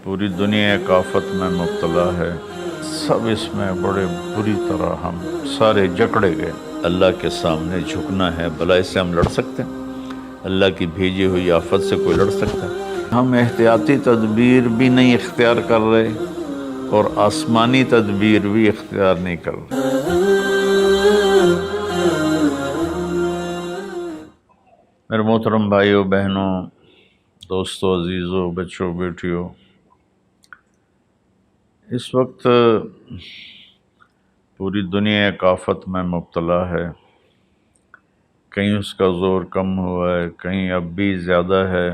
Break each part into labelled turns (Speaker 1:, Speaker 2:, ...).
Speaker 1: پوری دنیا ایک آفت میں مبتلا ہے، سب اس میں بڑے بری طرح ہم سارے جکڑے گئے۔ اللہ کے سامنے جھکنا ہے، بھلا اس سے ہم لڑ سکتے ہیں؟ اللہ کی بھیجی ہوئی آفت سے کوئی لڑ سکتا ہے؟ ہم احتیاطی تدبیر بھی نہیں اختیار کر رہے اور آسمانی تدبیر بھی اختیار نہیں کر رہے۔ میرے محترم بھائیوں بہنوں، دوستوں، عزیزوں، بچوں، بیٹیوں، اس وقت پوری دنیا ایک آفت میں مبتلا ہے۔ کہیں اس کا زور کم ہوا ہے، کہیں اب بھی زیادہ ہے،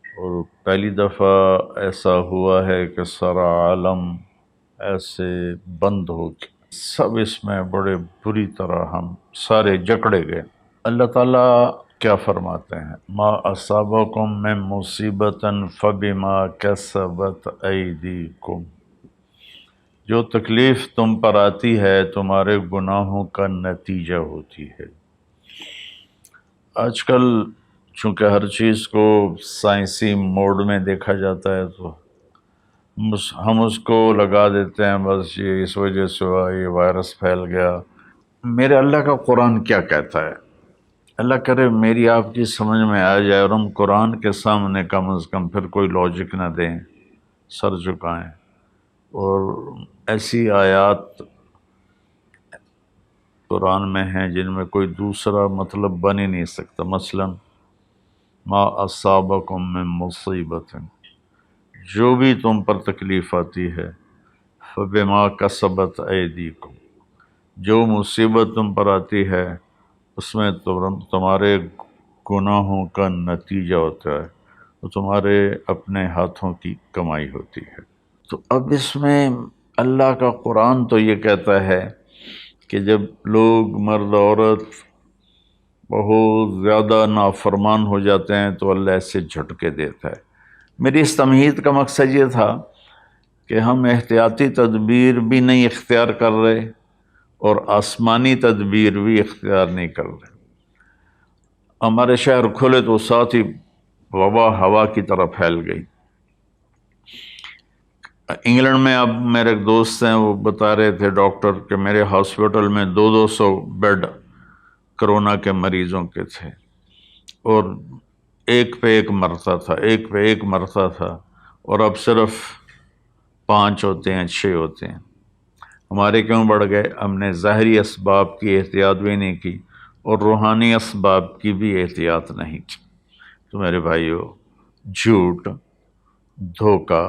Speaker 1: اور پہلی دفعہ ایسا ہوا ہے کہ سارا عالم ایسے بند ہو گیا۔ سب اس میں بڑے بری طرح ہم سارے جکڑے گئے۔ اللہ تعالیٰ کیا فرماتے ہیں؟ ما اصابکم من مصیبۃ فبما کسبت ایدیکم، جو تکلیف تم پر آتی ہے تمہارے گناہوں کا نتیجہ ہوتی ہے۔ آج کل چونکہ ہر چیز کو سائنسی موڈ میں دیکھا جاتا ہے تو ہم اس کو لگا دیتے ہیں، بس یہ اس وجہ سے ہوا، یہ وائرس پھیل گیا۔ میرے اللہ کا قرآن کیا کہتا ہے؟ اللہ کرے میری آپ کی سمجھ میں آ جائے اور ہم قرآن کے سامنے کم از کم پھر کوئی لاجک نہ دیں، سر جھکائیں، اور ایسی آیات قرآن میں ہیں جن میں کوئی دوسرا مطلب بن ہی نہیں سکتا۔ مثلا ما اصابکم من مصیبت، جو بھی تم پر تکلیف آتی ہے، فبما کسبت ایدیکم، جو مصیبت تم پر آتی ہے اس میں تمہارے گناہوں کا نتیجہ ہوتا ہے، وہ تمہارے اپنے ہاتھوں کی کمائی ہوتی ہے۔ تو اب اس میں اللہ کا قرآن تو یہ کہتا ہے کہ جب لوگ مرد عورت بہت زیادہ نافرمان ہو جاتے ہیں تو اللہ ایسے جھٹکے دیتا ہے۔ میری اس تمہید کا مقصد یہ تھا کہ ہم احتیاطی تدبیر بھی نہیں اختیار کر رہے اور آسمانی تدبیر بھی اختیار نہیں کر رہے۔ ہمارے شہر کھلے تو ساتھ ہی وبا ہوا کی طرح پھیل گئی۔ انگلینڈ میں اب میرے ایک دوست ہیں، وہ بتا رہے تھے ڈاکٹر کہ میرے ہاسپٹل میں 200 بیڈ کرونا کے مریضوں کے تھے، اور ایک پہ ایک مرتا تھا، ایک پہ ایک مرتا تھا، اور اب صرف 5 ہوتے ہیں، 6 ہوتے ہیں۔ ہمارے کیوں بڑھ گئے؟ ہم نے ظاہری اسباب کی احتیاط بھی نہیں کی اور روحانی اسباب کی بھی احتیاط نہیں کی۔ تو میرے بھائیو، جھوٹ، دھوکہ،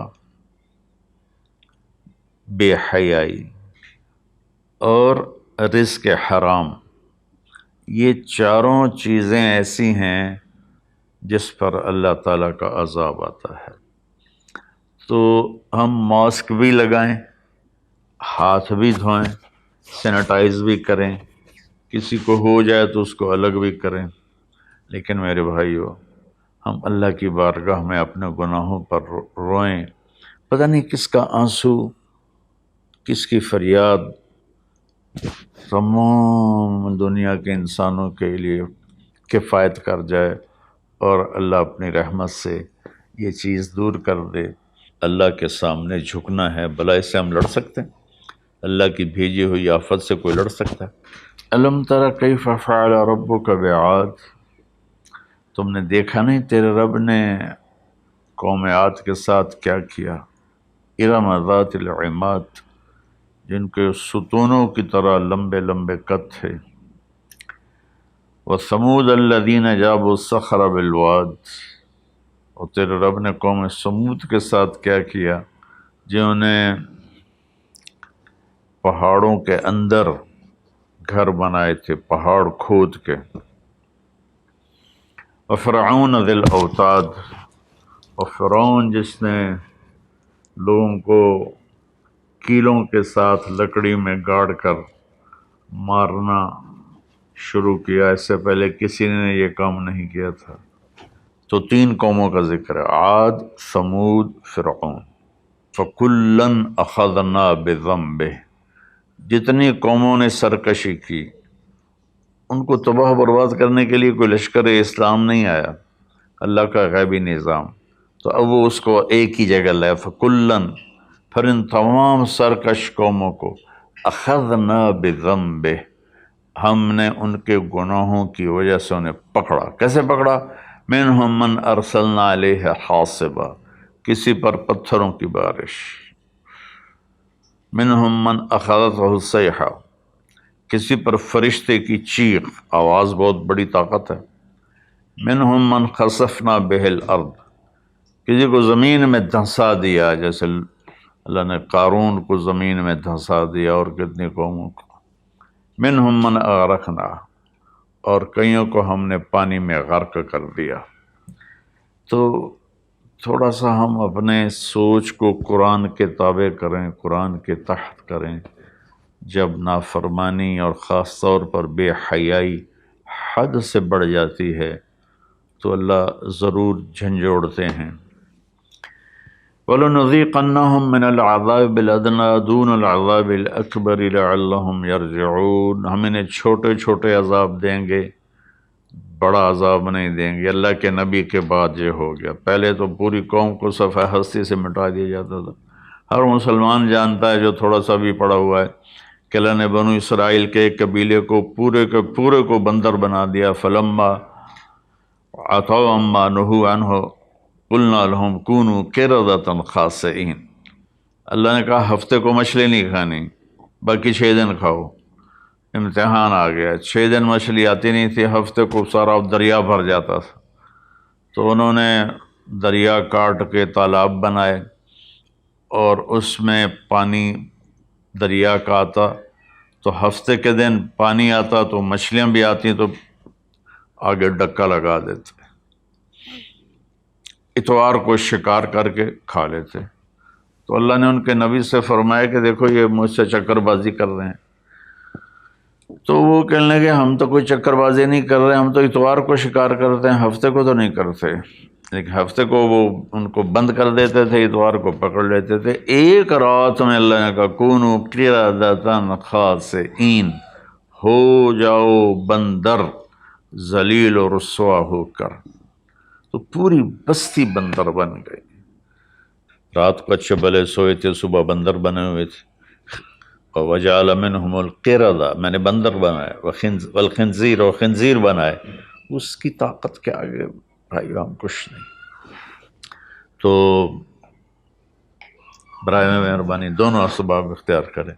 Speaker 1: بے حیائی اور رزق حرام، یہ چاروں چیزیں ایسی ہیں جس پر اللہ تعالیٰ کا عذاب آتا ہے۔ تو ہم ماسک بھی لگائیں، ہاتھ بھی دھوئیں، سینیٹائز بھی کریں، کسی کو ہو جائے تو اس کو الگ بھی کریں، لیکن میرے بھائیو ہم اللہ کی بارگاہ میں اپنے گناہوں پر روئیں۔ پتہ نہیں کس کا آنسو، کس کی فریاد تمام دنیا کے انسانوں کے لیے کفایت کر جائے اور اللہ اپنی رحمت سے یہ چیز دور کر دے۔ اللہ کے سامنے جھکنا ہے، بھلا اس سے ہم لڑ سکتے ہیں؟ اللہ کی بھیجی ہوئی آفت سے کوئی لڑ سکتا ہے؟ الم تر کیف فعل ربک بعاد، تم نے دیکھا نہیں تیرے رب نے قوم عاد کے ساتھ کیا کیا؟ ارم ذات العماد، جن کے ستونوں کی طرح لمبے لمبے قد تھے۔ وثمود الذین جابوا الصخر بالواد، اور تیرے رب نے قوم سمود کے ساتھ کیا کیا؟ جنہوں نے پہاڑوں کے اندر گھر بنائے تھے، پہاڑ کھود کے۔ وفرعون ذی الاوتاد، اور فرعون جس نے لوگوں کو کیلوں کے ساتھ لکڑی میں گاڑ کر مارنا شروع کیا، اس سے پہلے کسی نے یہ کام نہیں کیا تھا۔ تو 3 قوموں کا ذکر ہے، عاد، ثمود، فرعون۔ فَكُلًّا أَخَذْنَا بِذَنبِهِ، جتنی قوموں نے سرکشی کی ان کو تباہ برباد کرنے کے لیے کوئی لشکر اسلام نہیں آیا، اللہ کا غیبی نظام۔ تو اب وہ اس کو ایک ہی جگہ لائے، فکلن، پھر ان تمام سرکش قوموں کو اخذنا بذنبہ، ہم نے ان کے گناہوں کی وجہ سے انہیں پکڑا۔ کیسے پکڑا؟ منہم من ارسلنا علیہ حاصبا، کسی پر پتھروں کی بارش، منہم من اخذتہ الصیحہ، کسی پر فرشتے کی چیخ، آواز بہت بڑی طاقت ہے، منہم من خسفنا بہ الارض، کسی کو زمین میں دھنسا دیا، جیسے اللہ نے قارون کو زمین میں دھنسا دیا اور کتنی قوموں کو، منہم من اغرقنا، اور کئیوں کو ہم نے پانی میں غرق کر دیا۔ تو تھوڑا سا ہم اپنے سوچ کو قرآن کے تابع کریں، قرآن کے تحت کریں۔ جب نافرمانی اور خاص طور پر بے حیائی حد سے بڑھ جاتی ہے تو اللہ ضرور جھنجھوڑتے ہیں۔ وَلَنُذِيقَنَّهُم مِّنَ الْعَذَابِ الْأَدْنَىٰ دُونَ الْعَذَابِ الْأَكْبَرِ لَعَلَّهُمْ يَرْجِعُونَ، ہم انہیں چھوٹے چھوٹے عذاب دیں گے، بڑا عذاب نہیں دیں گے۔ اللہ کے نبی کے بعد یہ ہو گیا، پہلے تو پوری قوم کو صفحہ ہستی سے مٹا دیا جاتا تھا۔ ہر مسلمان جانتا ہے جو تھوڑا سا بھی پڑا ہوا ہے کہ اللہ نے بنو اسرائیل کے ایک قبیلے کو پورے کے پورے کو بندر بنا دیا۔ فلما عتوا عما نہوا عنہ قلنا لهم کونوا قردۃ خاسئین، اللہ نے کہا ہفتے کو مچھلی نہیں کھانی، باقی 6 دن کھاؤ۔ امتحان آ گیا، 6 دن مچھلی آتی نہیں تھی، ہفتے کو سارا دریا بھر جاتا تھا، تو انہوں نے دریا کاٹ کے تالاب بنائے اور اس میں پانی دریا کا آتا، تو ہفتے کے دن پانی آتا تو مچھلیاں بھی آتی تو آگے ڈکا لگا دیتے، اتوار کو شکار کر کے کھا لیتے۔ تو اللہ نے ان کے نبی سے فرمایا کہ دیکھو یہ مجھ سے چکر بازی کر رہے ہیں، تو وہ کہنے لگے ہم تو کوئی چکر بازی نہیں کر رہے، ہم تو اتوار کو شکار کرتے ہیں، ہفتے کو تو نہیں کرتے۔ لیکن ہفتے کو وہ ان کو بند کر دیتے تھے، اتوار کو پکڑ لیتے تھے۔ ایک رات میں اللہ نے کہا کونوا قردۃ خاسئین، ہو جاؤ بندر ذلیل و رسوا ہو کر، تو پوری بستی بندر بن گئی۔ رات کو اچھے بھلے سوئے تھے، صبح بندر بنے ہوئے تھے۔ وَجَعَلَ مِنْهُمُ الْقِرَدَ، میں نے بندر بنائے، والخنزیر، اور خنزیر بنائے، اس کی طاقت کے آگے بھائی ہم کچھ نہیں۔ تو برائے مہربانی دونوں اسباب اختیار کریں۔